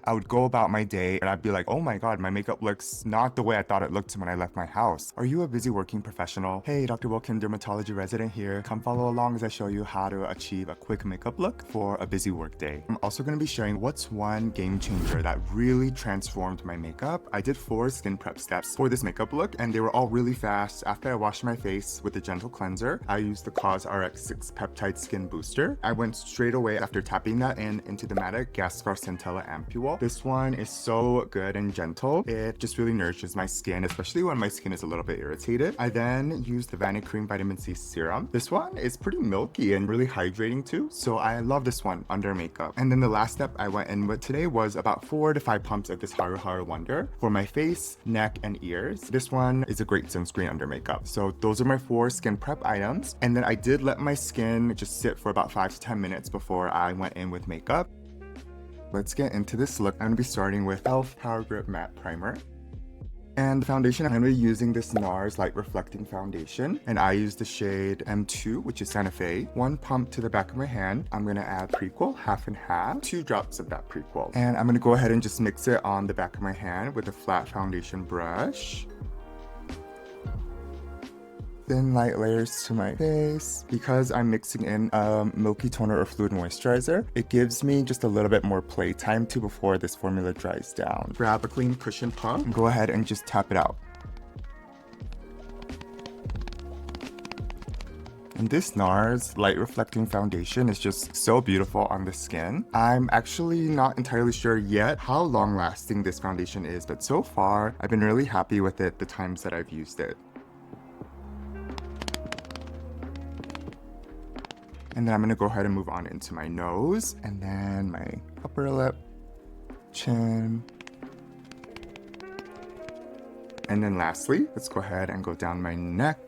I would go about my day and I'd be like, oh my god, my makeup looks not the way I thought it looked when I left my house. Are you a busy working professional? Hey, Dr. Wilkin, dermatology resident here. Come follow along as I show you how to achieve a quick makeup look for a busy workday. I'm also going to be sharing what's one game changer that really transformed my makeup. I did 4 skin prep steps for this makeup look and they were all really fast. After I washed my face with a gentle cleanser, I used the COSRX 6 Peptide Skin Booster. I went straight away after tapping that into the Madagascar Centella Ampule. This one is so good and gentle. It just really nourishes my skin, especially when my skin is a little bit irritated. I then used the Vanicream Vitamin C Serum. This one is pretty milky and really hydrating too, so I love this one under makeup. And then the last step I went in with today was about 4 to 5 pumps of this Haruharu Wonder for my face, neck, and ears. This one is a great sunscreen under makeup. So those are my 4 skin prep items. And then I did let my skin just sit for about 5 to 10 minutes before I went in with makeup. Let's get into this look. I'm going to be starting with e.l.f. Power Grip Matte Primer. And the foundation, I'm going to be using this NARS Light Reflecting Foundation. And I use the shade M2, which is Santa Fe. 1 pump to the back of my hand. I'm going to add prequel, half and half. 2 drops of that prequel. And I'm going to go ahead and just mix it on the back of my hand with a flat foundation brush. Thin light layers to my face. Because I'm mixing in a milky toner or fluid moisturizer, it gives me just a little bit more playtime too before this formula dries down. Grab a clean cushion puff and go ahead and just tap it out. And this NARS Light Reflecting Foundation is just so beautiful on the skin. I'm actually not entirely sure yet how long lasting this foundation is, but so far I've been really happy with it the times that I've used it. And then I'm going to go ahead and move on into my nose, and then my upper lip, chin. And then lastly, let's go ahead and go down my neck.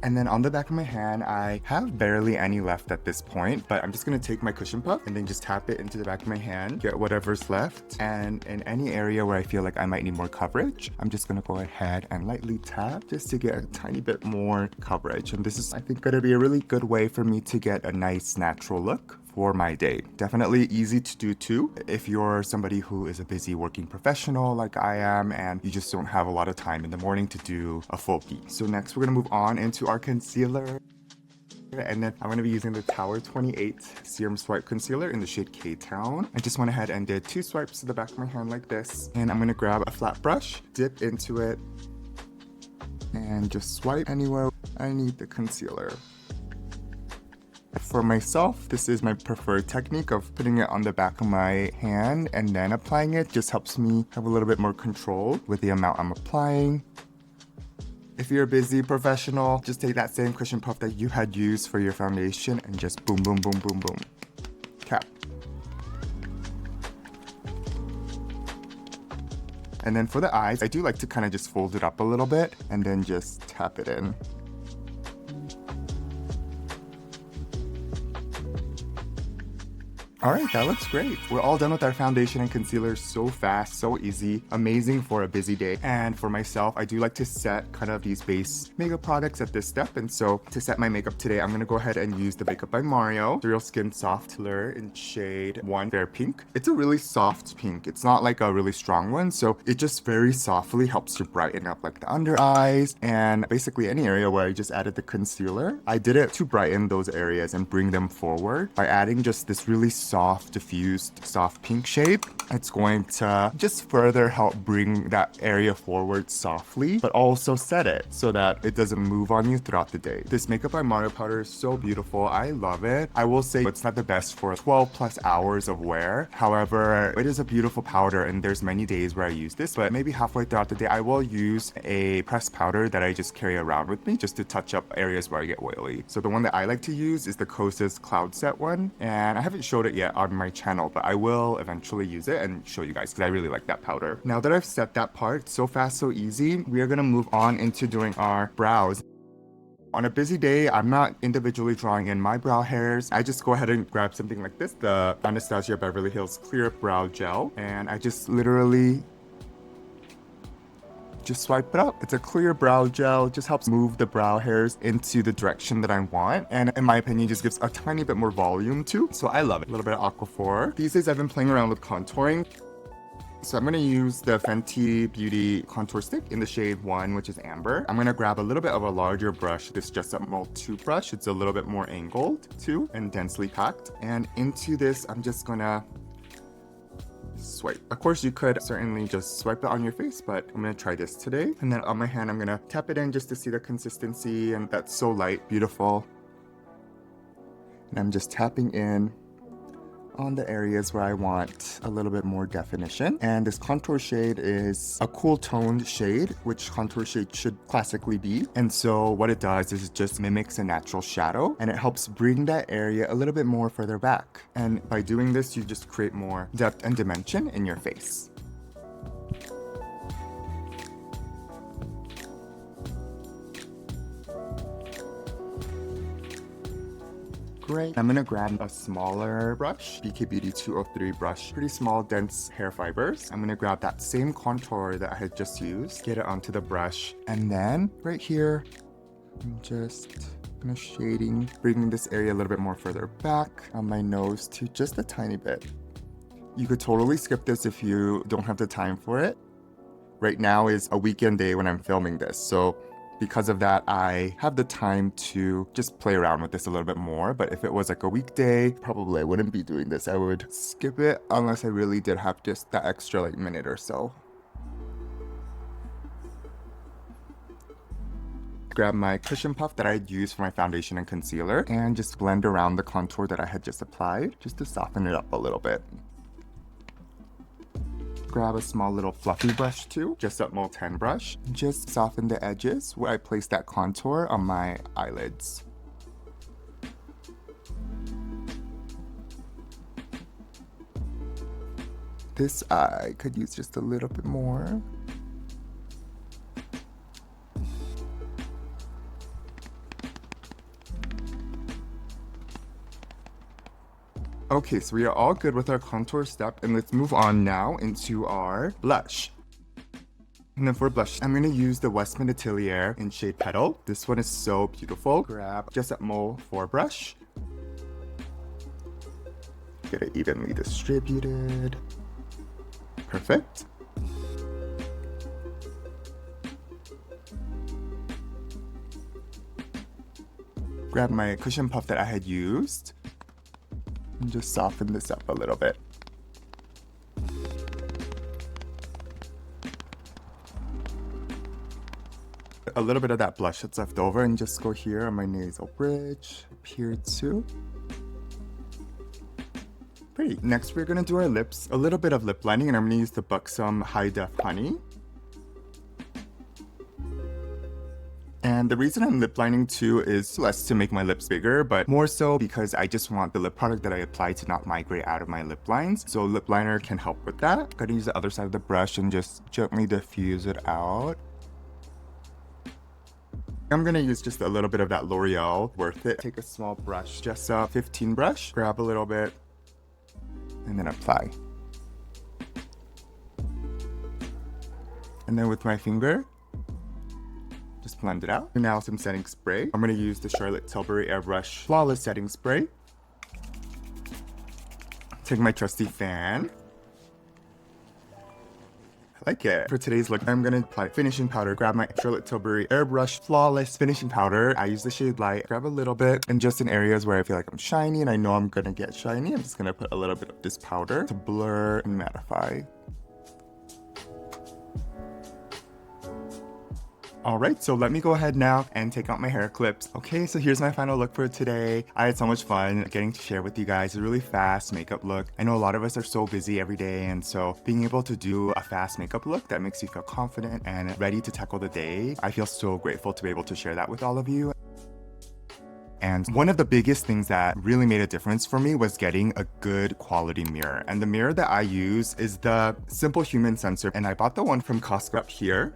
And then on the back of my hand, I have barely any left at this point, but I'm just gonna take my cushion puff and then just tap it into the back of my hand, get whatever's left. And in any area where I feel like I might need more coverage, I'm just gonna go ahead and lightly tap just to get a tiny bit more coverage. And this is, I think, gonna be a really good way for me to get a nice natural look for my day. Definitely easy to do too if you're somebody who is a busy working professional like I am and you just don't have a lot of time in the morning to do a full beat. So next we're gonna move on into our concealer. And then I'm going to be using the Tower 28 Serum Swipe Concealer in the shade K-Town. I just went ahead and did 2 swipes to the back of my hand like this. And I'm going to grab a flat brush, dip into it, and just swipe anywhere I need the concealer. For myself, this is my preferred technique of putting it on the back of my hand and then applying it. Just helps me have a little bit more control with the amount I'm applying. If you're a busy professional, just take that same cushion puff that you had used for your foundation and just boom, boom, boom, boom, boom. Tap. And then for the eyes, I do like to kind of just fold it up a little bit and then just tap it in. Alright, that looks great. We're all done with our foundation and concealer so fast, so easy, amazing for a busy day. And for myself, I do like to set kind of these base makeup products at this step. And so to set my makeup today, I'm going to go ahead and use the Makeup by Mario Real Skin Soft Blur in shade 1 Fair Pink. It's a really soft pink. It's not like a really strong one. So it just very softly helps to brighten up like the under eyes and basically any area where I just added the concealer. I did it to brighten those areas and bring them forward by adding just this really soft, diffused, soft pink shade. It's going to just further help bring that area forward softly, but also set it so that it doesn't move on you throughout the day. This Makeup by Mario powder is so beautiful. I love it. I will say it's not the best for 12 plus hours of wear. However, it is a beautiful powder and there's many days where I use this, but maybe halfway throughout the day, I will use a pressed powder that I just carry around with me just to touch up areas where I get oily. So the one that I like to use is the Kosas Cloud Set one, and I haven't showed it yet on my channel, but I will eventually use it and show you guys because I really like that powder. Now that I've set that part, so fast, so easy, we are going to move on into doing our brows. On a busy day, I'm not individually drawing in my brow hairs. I just go ahead and grab something like this, the Anastasia Beverly Hills Clear Brow Gel, and I just literally just swipe it up. It's a clear brow gel, just helps move the brow hairs into the direction that I want, and in my opinion just gives a tiny bit more volume too, so I love it. A little bit of Aquaphor. These days I've been playing around with contouring, so I'm going to use the Fenty Beauty contour stick in the shade 1, which is Amber. I'm going to grab a little bit of a larger brush, this Just Up Mold 2 brush. It's a little bit more angled too and densely packed, and into this I'm just going to swipe. Of course you could certainly just swipe it on your face, but I'm gonna try this today. And then on my hand I'm gonna tap it in just to see the consistency, and that's so light, beautiful. And I'm just tapping in on the areas where I want a little bit more definition. And this contour shade is a cool toned shade, which contour shade should classically be. And so what it does is it just mimics a natural shadow, and it helps bring that area a little bit more further back. And by doing this, you just create more depth and dimension in your face. Great. I'm gonna grab a smaller brush, BK Beauty 203 brush, pretty small, dense hair fibers. I'm gonna grab that same contour that I had just used, get it onto the brush, and then right here, I'm just gonna shading, bringing this area a little bit more further back on my nose to just a tiny bit. You could totally skip this if you don't have the time for it. Right now is a weekend day when I'm filming this, so because of that, I have the time to just play around with this a little bit more. But if it was like a weekday, probably I wouldn't be doing this. I would skip it unless I really did have just that extra like minute or so. Grab my cushion puff that I'd used for my foundation and concealer and just blend around the contour that I had just applied just to soften it up a little bit. Grab a small little fluffy brush too, Just Up Mold 10 brush. Just soften the edges where I place that contour on my eyelids. This eye could use just a little bit more. Okay, so we are all good with our contour step, and let's move on now into our blush. And then for blush, I'm going to use the Westman Atelier in shade Petal. This one is so beautiful. Grab Just Up Mold 4 brush. Get it evenly distributed. Perfect. Grab my cushion puff that I had used. And just soften this up a little bit. A little bit of that blush that's left over, and just go here on my nasal bridge, up here too. Pretty. Next we're gonna do our lips. A little bit of lip lining, and I'm gonna use the Buxom High Def Honey. And the reason I'm lip lining too is less to make my lips bigger, but more so because I just want the lip product that I apply to not migrate out of my lip lines. So lip liner can help with that. I'm gonna use the other side of the brush and just gently diffuse it out. I'm gonna use just a little bit of that L'Oreal Worth It. Take a small brush, just a 15 brush, grab a little bit, and then apply. And then with my finger, just blend it out. And now some setting spray. I'm gonna use the Charlotte Tilbury Airbrush Flawless Setting Spray. Take my trusty fan. I like it. For today's look, I'm gonna apply finishing powder. Grab my Charlotte Tilbury Airbrush Flawless Finishing Powder. I use the shade Light. Grab a little bit, and just in areas where I feel like I'm shiny and I know I'm gonna get shiny, I'm just gonna put a little bit of this powder to blur and mattify. Alright, so let me go ahead now and take out my hair clips. Okay, so here's my final look for today. I had so much fun getting to share with you guys a really fast makeup look. I know a lot of us are so busy every day, and so being able to do a fast makeup look that makes you feel confident and ready to tackle the day, I feel so grateful to be able to share that with all of you. And one of the biggest things that really made a difference for me was getting a good quality mirror. And the mirror that I use is the Simple Human Sensor, and I bought the one from COSRX here.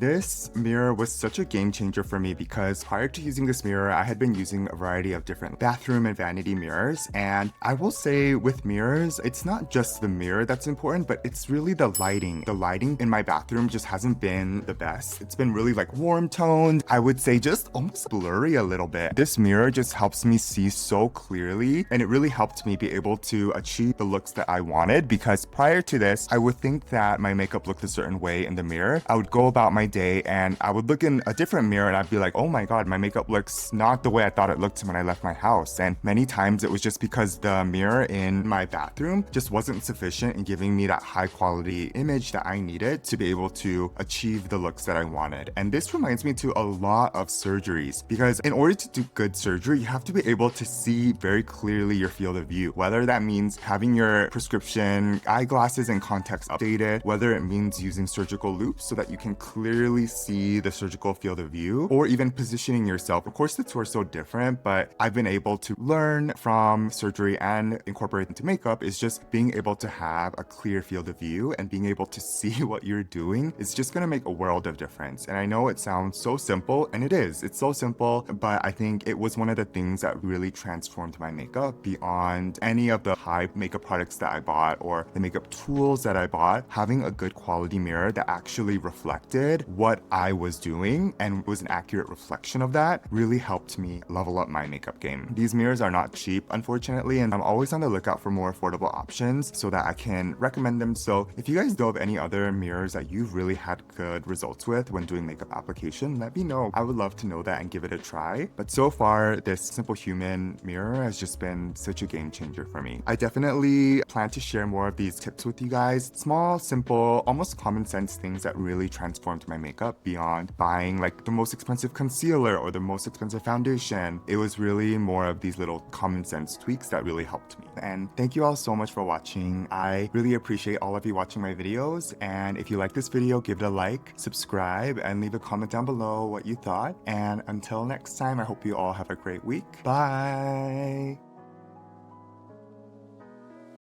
This mirror was such a game changer for me because prior to using this mirror, I had been using a variety of different bathroom and vanity mirrors. And I will say with mirrors, it's not just the mirror that's important, but it's really the lighting. The lighting in my bathroom just hasn't been the best. It's been really like warm toned. I would say just almost blurry a little bit. This mirror just helps me see so clearly, and it really helped me be able to achieve the looks that I wanted, because prior to this, I would think that my makeup looked a certain way in the mirror. I would go about my day and I would look in a different mirror and I'd be like, oh my god, my makeup looks not the way I thought it looked when I left my house. And many times it was just because the mirror in my bathroom just wasn't sufficient in giving me that high quality image that I needed to be able to achieve the looks that I wanted. And this reminds me to a lot of surgeries, because in order to do good surgery, you have to be able to see very clearly your field of view, whether that means having your prescription eyeglasses and contacts updated, whether it means using surgical loops so that you can clearly see the surgical field of view, or even positioning yourself. Of course, the two are so different, but I've been able to learn from surgery and incorporate into makeup is just being able to have a clear field of view and being able to see what you're doing is just gonna make a world of difference. And I know it sounds so simple, and it is. It's so simple, but I think it was one of the things that really transformed my makeup beyond any of the high makeup products that I bought or the makeup tools that I bought. Having a good quality mirror that actually reflected what I was doing and was an accurate reflection of that really helped me level up my makeup game. These mirrors are not cheap, unfortunately, and I'm always on the lookout for more affordable options so that I can recommend them. So if you guys know of any other mirrors that you've really had good results with when doing makeup application, let me know. I would love to know that and give it a try. But so far, this Simple Human mirror has just been such a game changer for me. I definitely plan to share more of these tips with you guys. Small, simple, almost common sense things that really transformed my makeup beyond buying like the most expensive concealer or the most expensive foundation. It was really more of these little common sense tweaks that really helped me. And thank you all so much for watching. I really appreciate all of you watching my videos. And if you like this video, give it a like, subscribe, and leave a comment down below what you thought. And until next time, I hope you all have a great week. Bye!